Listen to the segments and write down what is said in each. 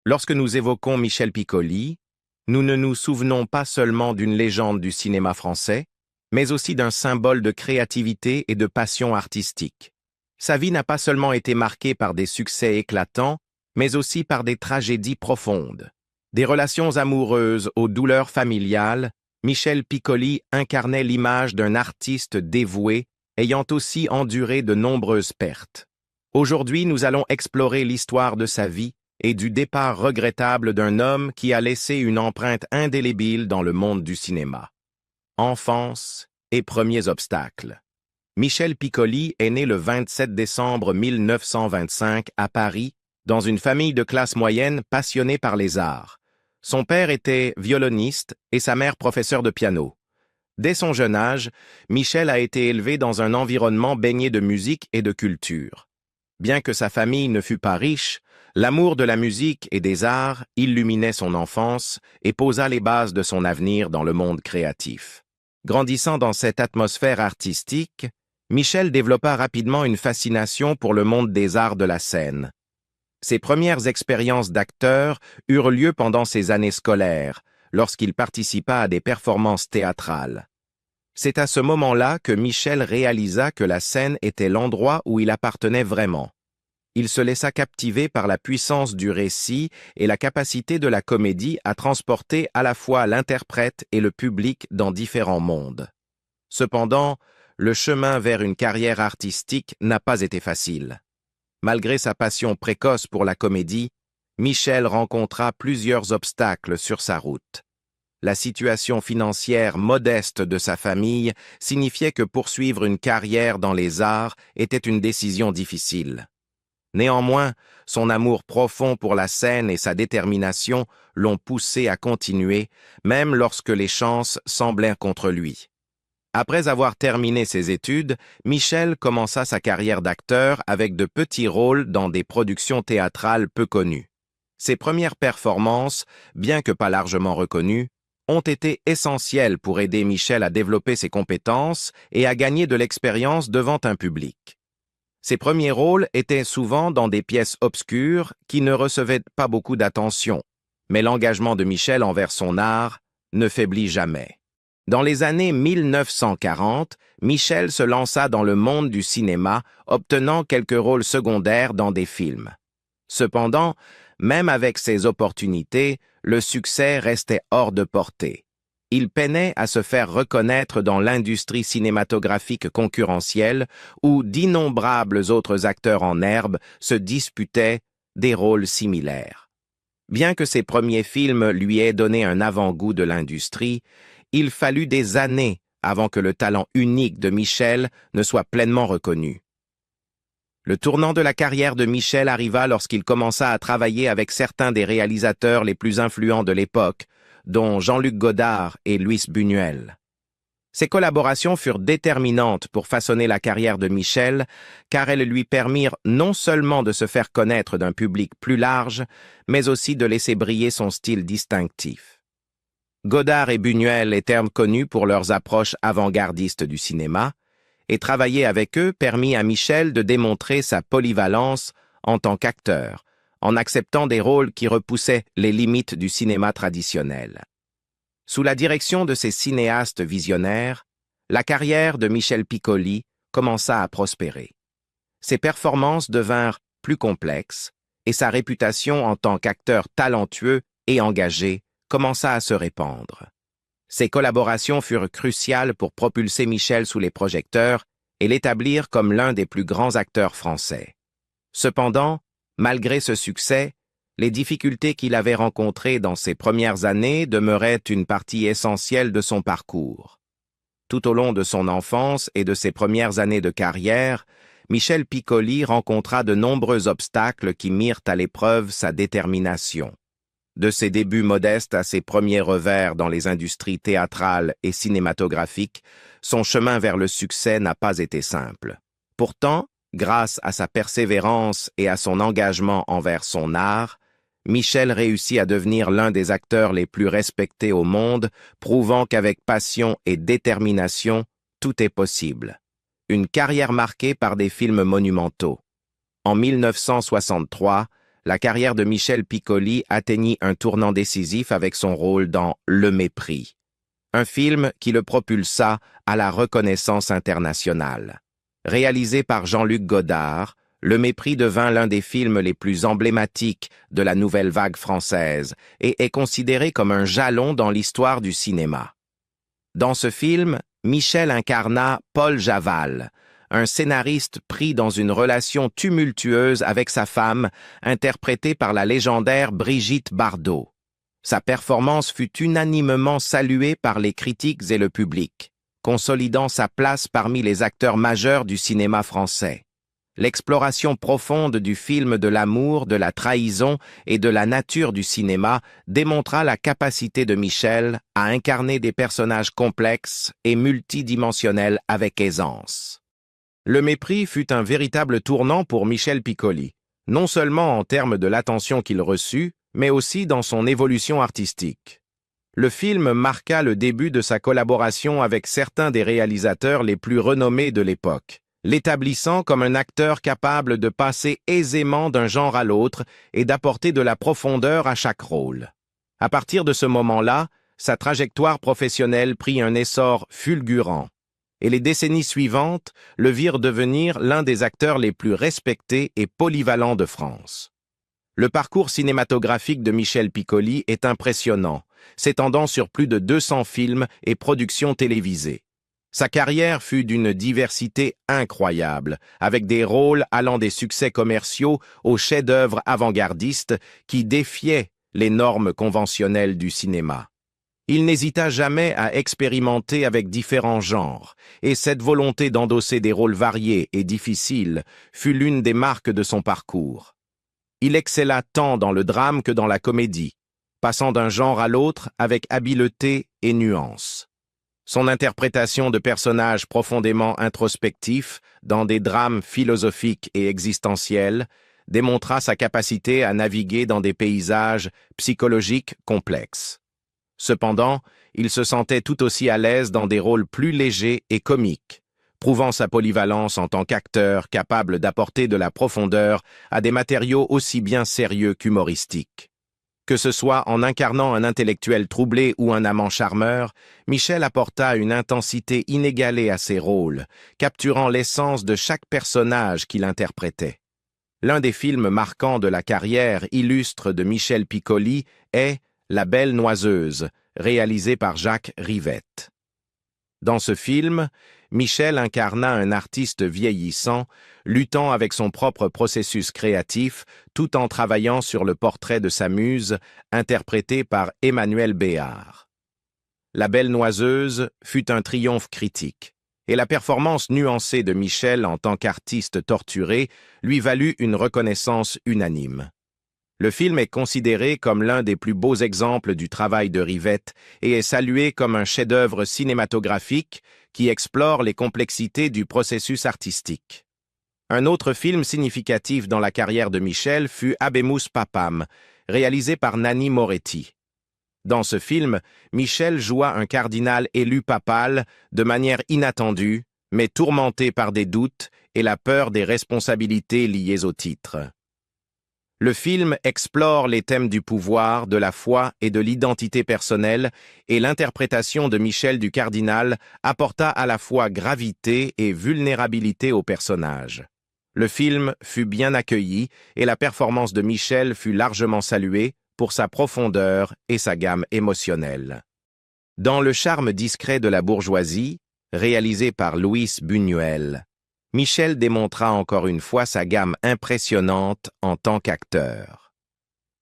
Lorsque nous évoquons Michel Piccoli, nous ne nous souvenons pas seulement d'une légende du cinéma français, mais aussi d'un symbole de créativité et de passion artistique. Sa vie n'a pas seulement été marquée par des succès éclatants, mais aussi par des tragédies profondes. Des relations amoureuses aux douleurs familiales, Michel Piccoli incarnait l'image d'un artiste dévoué, ayant aussi enduré de nombreuses pertes. Aujourd'hui, nous allons explorer l'histoire de sa vie et du départ regrettable d'un homme qui a laissé une empreinte indélébile dans le monde du cinéma. Enfance et premiers obstacles. Michel Piccoli est né le 27 décembre 1925 à Paris, dans une famille de classe moyenne passionnée par les arts. Son père était violoniste et sa mère professeure de piano. Dès son jeune âge, Michel a été élevé dans un environnement baigné de musique et de culture. Bien que sa famille ne fût pas riche, l'amour de la musique et des arts illuminait son enfance et posa les bases de son avenir dans le monde créatif. Grandissant dans cette atmosphère artistique, Michel développa rapidement une fascination pour le monde des arts de la scène. Ses premières expériences d'acteur eurent lieu pendant ses années scolaires, lorsqu'il participa à des performances théâtrales. C'est à ce moment-là que Michel réalisa que la scène était l'endroit où il appartenait vraiment. Il se laissa captiver par la puissance du récit et la capacité de la comédie à transporter à la fois l'interprète et le public dans différents mondes. Cependant, le chemin vers une carrière artistique n'a pas été facile. Malgré sa passion précoce pour la comédie, Michel rencontra plusieurs obstacles sur sa route. La situation financière modeste de sa famille signifiait que poursuivre une carrière dans les arts était une décision difficile. Néanmoins, son amour profond pour la scène et sa détermination l'ont poussé à continuer, même lorsque les chances semblaient contre lui. Après avoir terminé ses études, Michel commença sa carrière d'acteur avec de petits rôles dans des productions théâtrales peu connues. Ses premières performances, bien que pas largement reconnues, ont été essentielles pour aider Michel à développer ses compétences et à gagner de l'expérience devant un public. Ses premiers rôles étaient souvent dans des pièces obscures qui ne recevaient pas beaucoup d'attention, mais l'engagement de Michel envers son art ne faiblit jamais. Dans les années 1940, Michel se lança dans le monde du cinéma, obtenant quelques rôles secondaires dans des films. Cependant, même avec ces opportunités, le succès restait hors de portée. Il peinait à se faire reconnaître dans l'industrie cinématographique concurrentielle où d'innombrables autres acteurs en herbe se disputaient des rôles similaires. Bien que ses premiers films lui aient donné un avant-goût de l'industrie, il fallut des années avant que le talent unique de Michel ne soit pleinement reconnu. Le tournant de la carrière de Michel arriva lorsqu'il commença à travailler avec certains des réalisateurs les plus influents de l'époque, dont Jean-Luc Godard et Luis Buñuel. Ces collaborations furent déterminantes pour façonner la carrière de Michel, car elles lui permirent non seulement de se faire connaître d'un public plus large, mais aussi de laisser briller son style distinctif. Godard et Buñuel étaient connus pour leurs approches avant-gardistes du cinéma, et travailler avec eux permit à Michel de démontrer sa polyvalence en tant qu'acteur, en acceptant des rôles qui repoussaient les limites du cinéma traditionnel. Sous la direction de ces cinéastes visionnaires, la carrière de Michel Piccoli commença à prospérer. Ses performances devinrent plus complexes et sa réputation en tant qu'acteur talentueux et engagé commença à se répandre. Ces collaborations furent cruciales pour propulser Michel sous les projecteurs et l'établir comme l'un des plus grands acteurs français. Cependant, malgré ce succès, les difficultés qu'il avait rencontrées dans ses premières années demeuraient une partie essentielle de son parcours. Tout au long de son enfance et de ses premières années de carrière, Michel Piccoli rencontra de nombreux obstacles qui mirent à l'épreuve sa détermination. De ses débuts modestes à ses premiers revers dans les industries théâtrales et cinématographiques, son chemin vers le succès n'a pas été simple. Pourtant, grâce à sa persévérance et à son engagement envers son art, Michel réussit à devenir l'un des acteurs les plus respectés au monde, prouvant qu'avec passion et détermination, tout est possible. Une carrière marquée par des films monumentaux. En 1963, la carrière de Michel Piccoli atteignit un tournant décisif avec son rôle dans Le Mépris, un film qui le propulsa à la reconnaissance internationale. Réalisé par Jean-Luc Godard, Le Mépris devint l'un des films les plus emblématiques de la nouvelle vague française et est considéré comme un jalon dans l'histoire du cinéma. Dans ce film, Michel incarna Paul Javal, un scénariste pris dans une relation tumultueuse avec sa femme, interprétée par la légendaire Brigitte Bardot. Sa performance fut unanimement saluée par les critiques et le public, consolidant sa place parmi les acteurs majeurs du cinéma français. L'exploration profonde du film de l'amour, de la trahison et de la nature du cinéma démontra la capacité de Michel à incarner des personnages complexes et multidimensionnels avec aisance. Le Mépris fut un véritable tournant pour Michel Piccoli, non seulement en termes de l'attention qu'il reçut, mais aussi dans son évolution artistique. Le film marqua le début de sa collaboration avec certains des réalisateurs les plus renommés de l'époque, l'établissant comme un acteur capable de passer aisément d'un genre à l'autre et d'apporter de la profondeur à chaque rôle. À partir de ce moment-là, sa trajectoire professionnelle prit un essor fulgurant, et les décennies suivantes le virent devenir l'un des acteurs les plus respectés et polyvalents de France. Le parcours cinématographique de Michel Piccoli est impressionnant, s'étendant sur plus de 200 films et productions télévisées. Sa carrière fut d'une diversité incroyable, avec des rôles allant des succès commerciaux aux chefs-d'œuvre avant-gardistes qui défiaient les normes conventionnelles du cinéma. Il n'hésita jamais à expérimenter avec différents genres, et cette volonté d'endosser des rôles variés et difficiles fut l'une des marques de son parcours. Il excella tant dans le drame que dans la comédie, passant d'un genre à l'autre avec habileté et nuance. Son interprétation de personnages profondément introspectifs dans des drames philosophiques et existentiels démontra sa capacité à naviguer dans des paysages psychologiques complexes. Cependant, il se sentait tout aussi à l'aise dans des rôles plus légers et comiques, prouvant sa polyvalence en tant qu'acteur capable d'apporter de la profondeur à des matériaux aussi bien sérieux qu'humoristiques. Que ce soit en incarnant un intellectuel troublé ou un amant charmeur, Michel apporta une intensité inégalée à ses rôles, capturant l'essence de chaque personnage qu'il interprétait. L'un des films marquants de la carrière illustre de Michel Piccoli est La Belle Noiseuse, réalisé par Jacques Rivette. Dans ce film, Michel incarna un artiste vieillissant, luttant avec son propre processus créatif, tout en travaillant sur le portrait de sa muse, interprété par Emmanuel Béard. La Belle Noiseuse fut un triomphe critique, et la performance nuancée de Michel en tant qu'artiste torturé lui valut une reconnaissance unanime. Le film est considéré comme l'un des plus beaux exemples du travail de Rivette et est salué comme un chef-d'œuvre cinématographique qui explore les complexités du processus artistique. Un autre film significatif dans la carrière de Michel fut Habemus Papam, réalisé par Nanni Moretti. Dans ce film, Michel joua un cardinal élu papal de manière inattendue, mais tourmenté par des doutes et la peur des responsabilités liées au titre. Le film explore les thèmes du pouvoir, de la foi et de l'identité personnelle, et l'interprétation de Michel du cardinal apporta à la fois gravité et vulnérabilité au personnage. Le film fut bien accueilli et la performance de Michel fut largement saluée pour sa profondeur et sa gamme émotionnelle. Dans Le charme discret de la bourgeoisie, réalisé par Luis Buñuel, Michel démontra encore une fois sa gamme impressionnante en tant qu'acteur.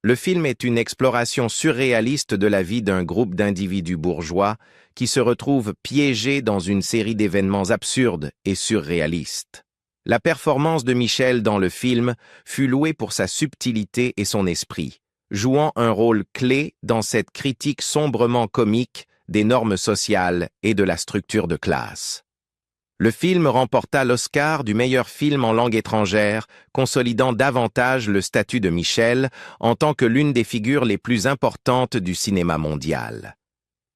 Le film est une exploration surréaliste de la vie d'un groupe d'individus bourgeois qui se retrouvent piégés dans une série d'événements absurdes et surréalistes. La performance de Michel dans le film fut louée pour sa subtilité et son esprit, jouant un rôle clé dans cette critique sombrement comique des normes sociales et de la structure de classe. Le film remporta l'Oscar du meilleur film en langue étrangère, consolidant davantage le statut de Michel en tant que l'une des figures les plus importantes du cinéma mondial.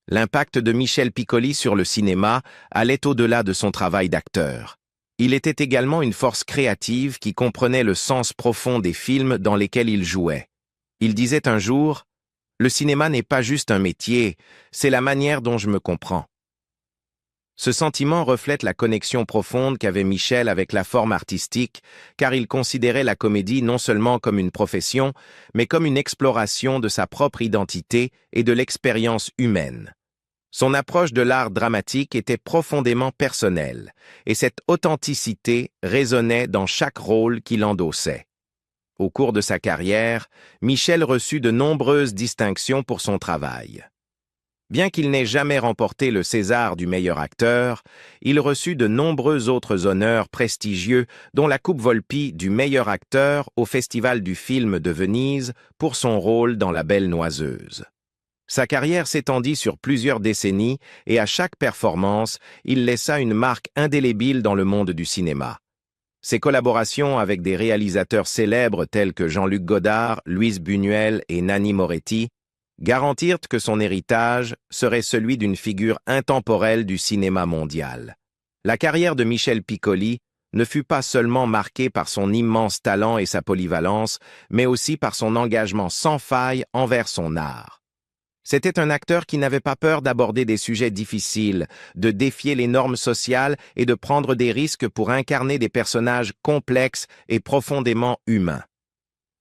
L'impact de Michel Piccoli sur le cinéma allait au-delà de son travail d'acteur. Il était également une force créative qui comprenait le sens profond des films dans lesquels il jouait. Il disait un jour, « Le cinéma n'est pas juste un métier, c'est la manière dont je me comprends. » Ce sentiment reflète la connexion profonde qu'avait Michel avec la forme artistique, car il considérait la comédie non seulement comme une profession, mais comme une exploration de sa propre identité et de l'expérience humaine. Son approche de l'art dramatique était profondément personnelle, et cette authenticité résonnait dans chaque rôle qu'il endossait. Au cours de sa carrière, Michel reçut de nombreuses distinctions pour son travail. Bien qu'il n'ait jamais remporté le César du meilleur acteur, il reçut de nombreux autres honneurs prestigieux, dont la Coupe Volpi du meilleur acteur au Festival du film de Venise pour son rôle dans La Belle Noiseuse. Sa carrière s'étendit sur plusieurs décennies et à chaque performance, il laissa une marque indélébile dans le monde du cinéma. Ses collaborations avec des réalisateurs célèbres tels que Jean-Luc Godard, Louise Buñuel et Nanni Moretti garantirent que son héritage serait celui d'une figure intemporelle du cinéma mondial. La carrière de Michel Piccoli ne fut pas seulement marquée par son immense talent et sa polyvalence, mais aussi par son engagement sans faille envers son art. C'était un acteur qui n'avait pas peur d'aborder des sujets difficiles, de défier les normes sociales et de prendre des risques pour incarner des personnages complexes et profondément humains.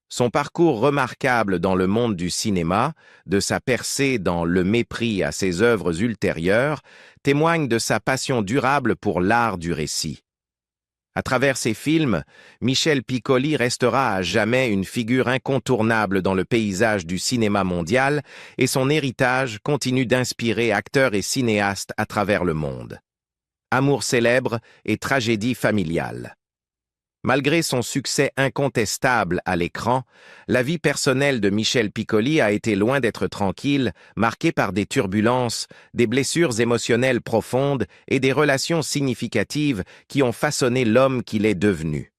Son parcours remarquable dans le monde du cinéma, de sa percée dans Le Mépris à ses œuvres ultérieures, témoigne de sa passion durable pour l'art du récit. À travers ses films, Michel Piccoli restera à jamais une figure incontournable dans le paysage du cinéma mondial et son héritage continue d'inspirer acteurs et cinéastes à travers le monde. Amour célèbre et tragédie familiale. Malgré son succès incontestable à l'écran, la vie personnelle de Michel Piccoli a été loin d'être tranquille, marquée par des turbulences, des blessures émotionnelles profondes et des relations significatives qui ont façonné l'homme qu'il est devenu.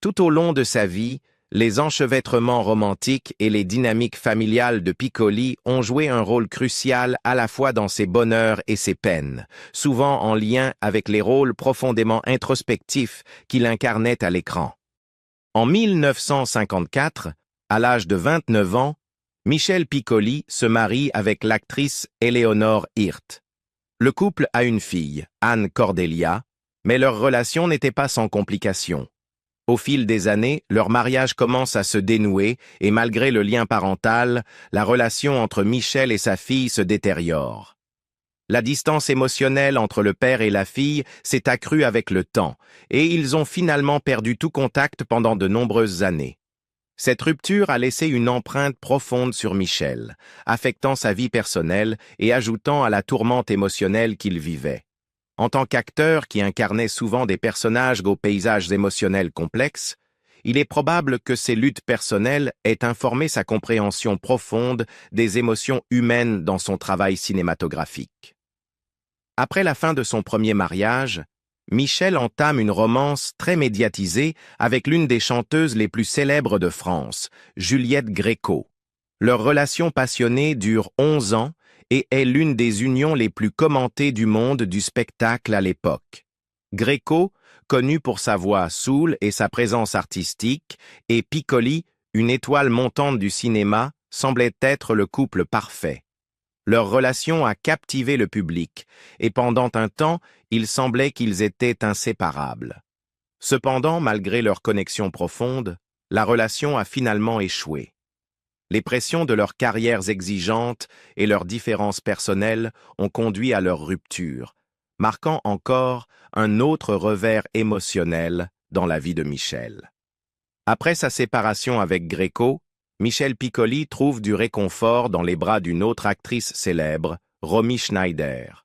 Tout au long de sa vie, les enchevêtrements romantiques et les dynamiques familiales de Piccoli ont joué un rôle crucial à la fois dans ses bonheurs et ses peines, souvent en lien avec les rôles profondément introspectifs qu'il incarnait à l'écran. En 1954, à l'âge de 29 ans, Michel Piccoli se marie avec l'actrice Éléonore Hirth. Le couple a une fille, Anne Cordelia, mais leur relation n'était pas sans complications. Au fil des années, leur mariage commence à se dénouer et malgré le lien parental, la relation entre Michel et sa fille se détériore. La distance émotionnelle entre le père et la fille s'est accrue avec le temps et ils ont finalement perdu tout contact pendant de nombreuses années. Cette rupture a laissé une empreinte profonde sur Michel, affectant sa vie personnelle et ajoutant à la tourmente émotionnelle qu'il vivait. En tant qu'acteur qui incarnait souvent des personnages aux paysages émotionnels complexes, il est probable que ces luttes personnelles aient informé sa compréhension profonde des émotions humaines dans son travail cinématographique. Après la fin de son premier mariage, Michel entame une romance très médiatisée avec l'une des chanteuses les plus célèbres de France, Juliette Gréco. Leur relation passionnée dure 11 ans et est l'une des unions les plus commentées du monde du spectacle à l'époque. Gréco, connu pour sa voix soul et sa présence artistique, et Piccoli, une étoile montante du cinéma, semblait être le couple parfait. Leur relation a captivé le public, et pendant un temps, il semblait qu'ils étaient inséparables. Cependant, malgré leur connexion profonde, la relation a finalement échoué. Les pressions de leurs carrières exigeantes et leurs différences personnelles ont conduit à leur rupture, marquant encore un autre revers émotionnel dans la vie de Michel. Après sa séparation avec Gréco, Michel Piccoli trouve du réconfort dans les bras d'une autre actrice célèbre, Romy Schneider.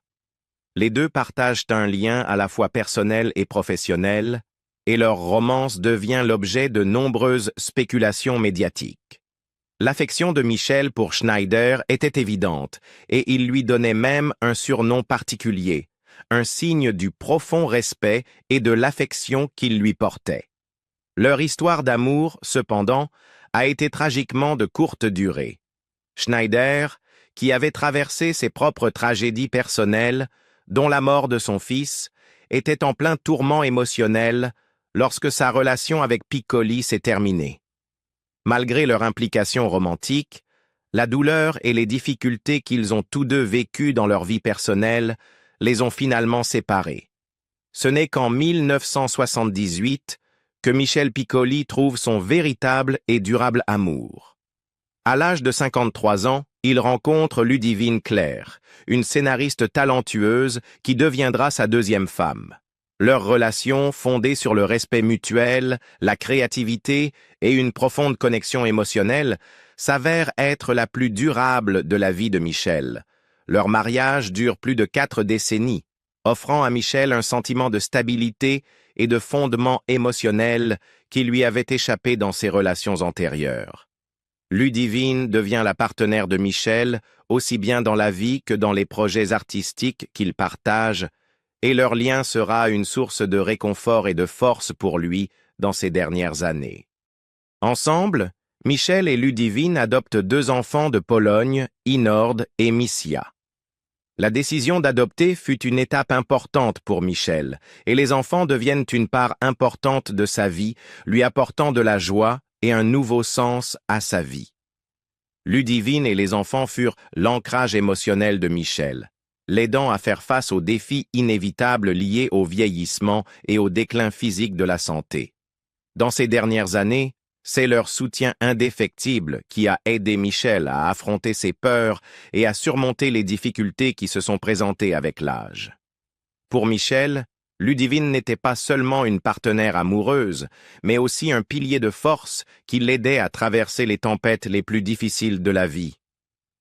Les deux partagent un lien à la fois personnel et professionnel, et leur romance devient l'objet de nombreuses spéculations médiatiques. L'affection de Michel pour Schneider était évidente, et il lui donnait même un surnom particulier, un signe du profond respect et de l'affection qu'il lui portait. Leur histoire d'amour, cependant, a été tragiquement de courte durée. Schneider, qui avait traversé ses propres tragédies personnelles, dont la mort de son fils, était en plein tourment émotionnel lorsque sa relation avec Piccoli s'est terminée. Malgré leur implication romantique, la douleur et les difficultés qu'ils ont tous deux vécues dans leur vie personnelle les ont finalement séparés. Ce n'est qu'en 1978 que Michel Piccoli trouve son véritable et durable amour. À l'âge de 53 ans, il rencontre Ludivine Clerc, une scénariste talentueuse qui deviendra sa deuxième femme. Leur relation, fondée sur le respect mutuel, la créativité et une profonde connexion émotionnelle, s'avère être la plus durable de la vie de Michel. Leur mariage dure plus de 4 décennies, offrant à Michel un sentiment de stabilité et de fondement émotionnel qui lui avait échappé dans ses relations antérieures. Ludivine devient la partenaire de Michel, aussi bien dans la vie que dans les projets artistiques qu'ils partagent, et leur lien sera une source de réconfort et de force pour lui dans ces dernières années. Ensemble, Michel et Ludivine adoptent 2 enfants de Pologne, Inord et Missia. La décision d'adopter fut une étape importante pour Michel, et les enfants deviennent une part importante de sa vie, lui apportant de la joie et un nouveau sens à sa vie. Ludivine et les enfants furent l'ancrage émotionnel de Michel, l'aidant à faire face aux défis inévitables liés au vieillissement et au déclin physique de la santé. Dans ces dernières années, c'est leur soutien indéfectible qui a aidé Michel à affronter ses peurs et à surmonter les difficultés qui se sont présentées avec l'âge. Pour Michel, Ludivine n'était pas seulement une partenaire amoureuse, mais aussi un pilier de force qui l'aidait à traverser les tempêtes les plus difficiles de la vie.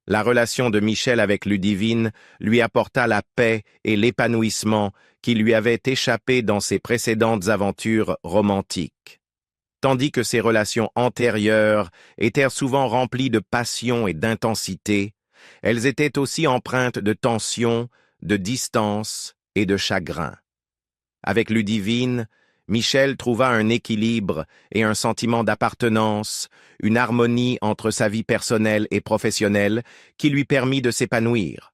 La relation de Michel avec Ludivine lui apporta la paix et l'épanouissement qui lui avaient échappé dans ses précédentes aventures romantiques. Tandis que ses relations antérieures étaient souvent remplies de passion et d'intensité, elles étaient aussi empreintes de tension, de distance et de chagrin. Avec Ludivine, Michel trouva un équilibre et un sentiment d'appartenance, une harmonie entre sa vie personnelle et professionnelle qui lui permit de s'épanouir.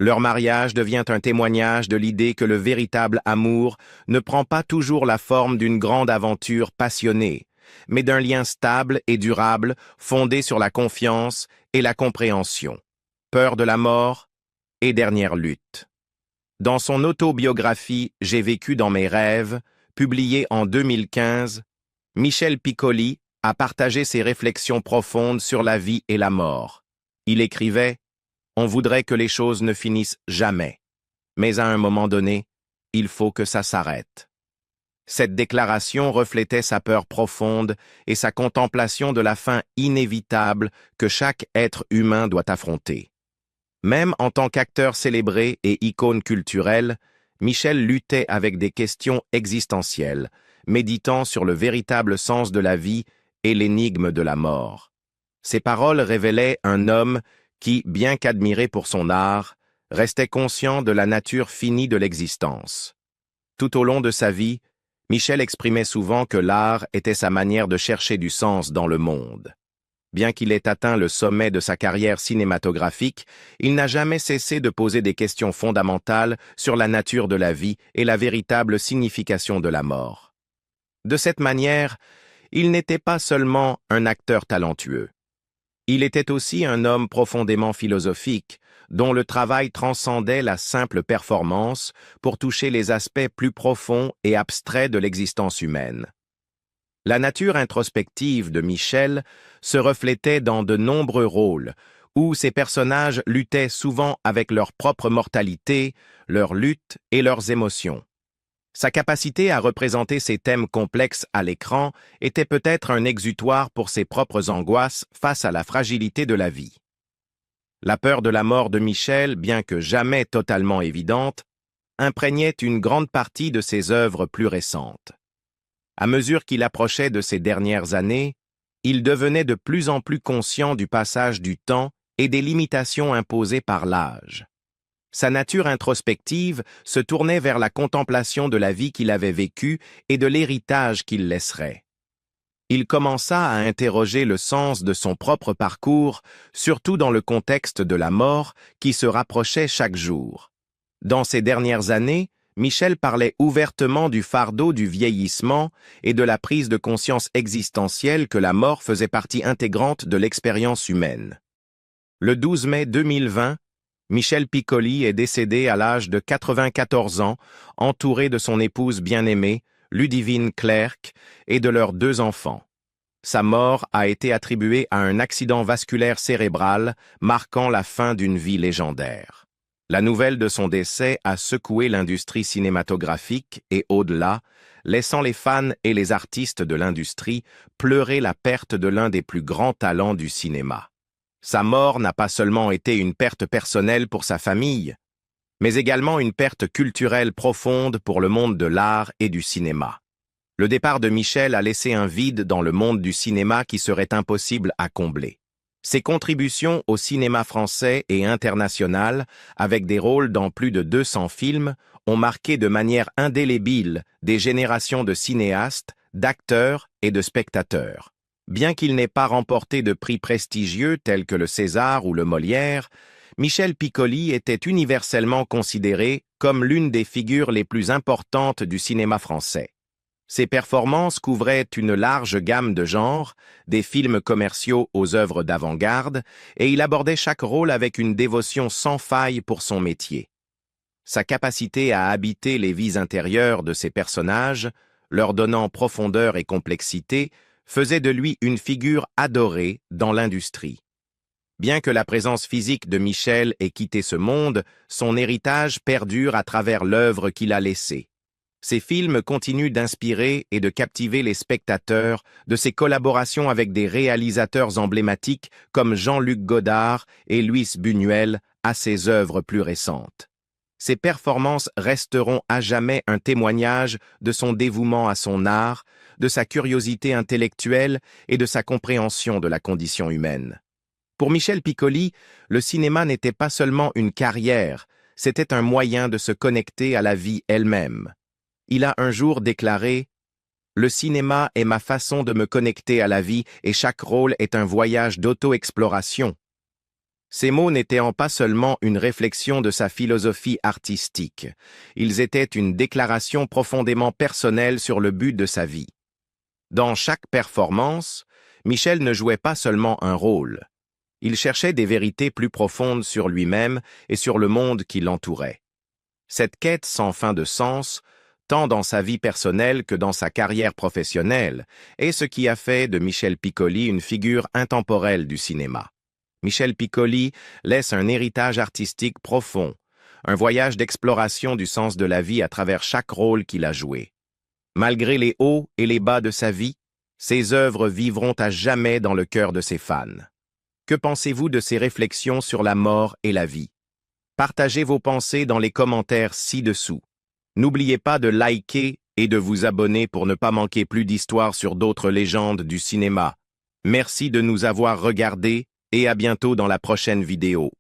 Leur mariage devient un témoignage de l'idée que le véritable amour ne prend pas toujours la forme d'une grande aventure passionnée, mais d'un lien stable et durable fondé sur la confiance et la compréhension. Peur de la mort et dernière lutte. Dans son autobiographie « J'ai vécu dans mes rêves », publiée en 2015, Michel Piccoli a partagé ses réflexions profondes sur la vie et la mort. Il écrivait « On voudrait que les choses ne finissent jamais, mais à un moment donné, il faut que ça s'arrête. » Cette déclaration reflétait sa peur profonde et sa contemplation de la fin inévitable que chaque être humain doit affronter. Même en tant qu'acteur célébré et icône culturelle, Michel luttait avec des questions existentielles, méditant sur le véritable sens de la vie et l'énigme de la mort. Ses paroles révélaient un homme qui, bien qu'admiré pour son art, restait conscient de la nature finie de l'existence. Tout au long de sa vie, Michel exprimait souvent que l'art était sa manière de chercher du sens dans le monde. Bien qu'il ait atteint le sommet de sa carrière cinématographique, il n'a jamais cessé de poser des questions fondamentales sur la nature de la vie et la véritable signification de la mort. De cette manière, il n'était pas seulement un acteur talentueux. Il était aussi un homme profondément philosophique, dont le travail transcendait la simple performance pour toucher les aspects plus profonds et abstraits de l'existence humaine. La nature introspective de Michel se reflétait dans de nombreux rôles, où ses personnages luttaient souvent avec leur propre mortalité, leurs luttes et leurs émotions. Sa capacité à représenter ces thèmes complexes à l'écran était peut-être un exutoire pour ses propres angoisses face à la fragilité de la vie. La peur de la mort de Michel, bien que jamais totalement évidente, imprégnait une grande partie de ses œuvres plus récentes. À mesure qu'il approchait de ses dernières années, il devenait de plus en plus conscient du passage du temps et des limitations imposées par l'âge. Sa nature introspective se tournait vers la contemplation de la vie qu'il avait vécue et de l'héritage qu'il laisserait. Il commença à interroger le sens de son propre parcours, surtout dans le contexte de la mort qui se rapprochait chaque jour. Dans ces dernières années, Michel parlait ouvertement du fardeau du vieillissement et de la prise de conscience existentielle que la mort faisait partie intégrante de l'expérience humaine. Le 12 mai 2020, Michel Piccoli est décédé à l'âge de 94 ans, entouré de son épouse bien-aimée, Ludivine Clerc, et de leurs 2 enfants. Sa mort a été attribuée à un accident vasculaire cérébral, marquant la fin d'une vie légendaire. La nouvelle de son décès a secoué l'industrie cinématographique et au-delà, laissant les fans et les artistes de l'industrie pleurer la perte de l'un des plus grands talents du cinéma. Sa mort n'a pas seulement été une perte personnelle pour sa famille, mais également une perte culturelle profonde pour le monde de l'art et du cinéma. Le départ de Michel a laissé un vide dans le monde du cinéma qui serait impossible à combler. Ses contributions au cinéma français et international, avec des rôles dans plus de 200 films, ont marqué de manière indélébile des générations de cinéastes, d'acteurs et de spectateurs. Bien qu'il n'ait pas remporté de prix prestigieux tels que le César ou le Molière, Michel Piccoli était universellement considéré comme l'une des figures les plus importantes du cinéma français. Ses performances couvraient une large gamme de genres, des films commerciaux aux œuvres d'avant-garde, et il abordait chaque rôle avec une dévotion sans faille pour son métier. Sa capacité à habiter les vies intérieures de ses personnages, leur donnant profondeur et complexité, faisait de lui une figure adorée dans l'industrie. Bien que la présence physique de Michel ait quitté ce monde, son héritage perdure à travers l'œuvre qu'il a laissée. Ses films continuent d'inspirer et de captiver les spectateurs de ses collaborations avec des réalisateurs emblématiques comme Jean-Luc Godard et Luis Buñuel à ses œuvres plus récentes. Ses performances resteront à jamais un témoignage de son dévouement à son art, de sa curiosité intellectuelle et de sa compréhension de la condition humaine. Pour Michel Piccoli, le cinéma n'était pas seulement une carrière, c'était un moyen de se connecter à la vie elle-même. Il a un jour déclaré « Le cinéma est ma façon de me connecter à la vie et chaque rôle est un voyage d'auto-exploration. » Ces mots n'étaient pas seulement une réflexion de sa philosophie artistique, ils étaient une déclaration profondément personnelle sur le but de sa vie. Dans chaque performance, Michel ne jouait pas seulement un rôle. Il cherchait des vérités plus profondes sur lui-même et sur le monde qui l'entourait. Cette quête sans fin de sens, tant dans sa vie personnelle que dans sa carrière professionnelle, est ce qui a fait de Michel Piccoli une figure intemporelle du cinéma. Michel Piccoli laisse un héritage artistique profond, un voyage d'exploration du sens de la vie à travers chaque rôle qu'il a joué. Malgré les hauts et les bas de sa vie, ses œuvres vivront à jamais dans le cœur de ses fans. Que pensez-vous de ces réflexions sur la mort et la vie? Partagez vos pensées dans les commentaires ci-dessous. N'oubliez pas de liker et de vous abonner pour ne pas manquer plus d'histoires sur d'autres légendes du cinéma. Merci de nous avoir regardés et à bientôt dans la prochaine vidéo.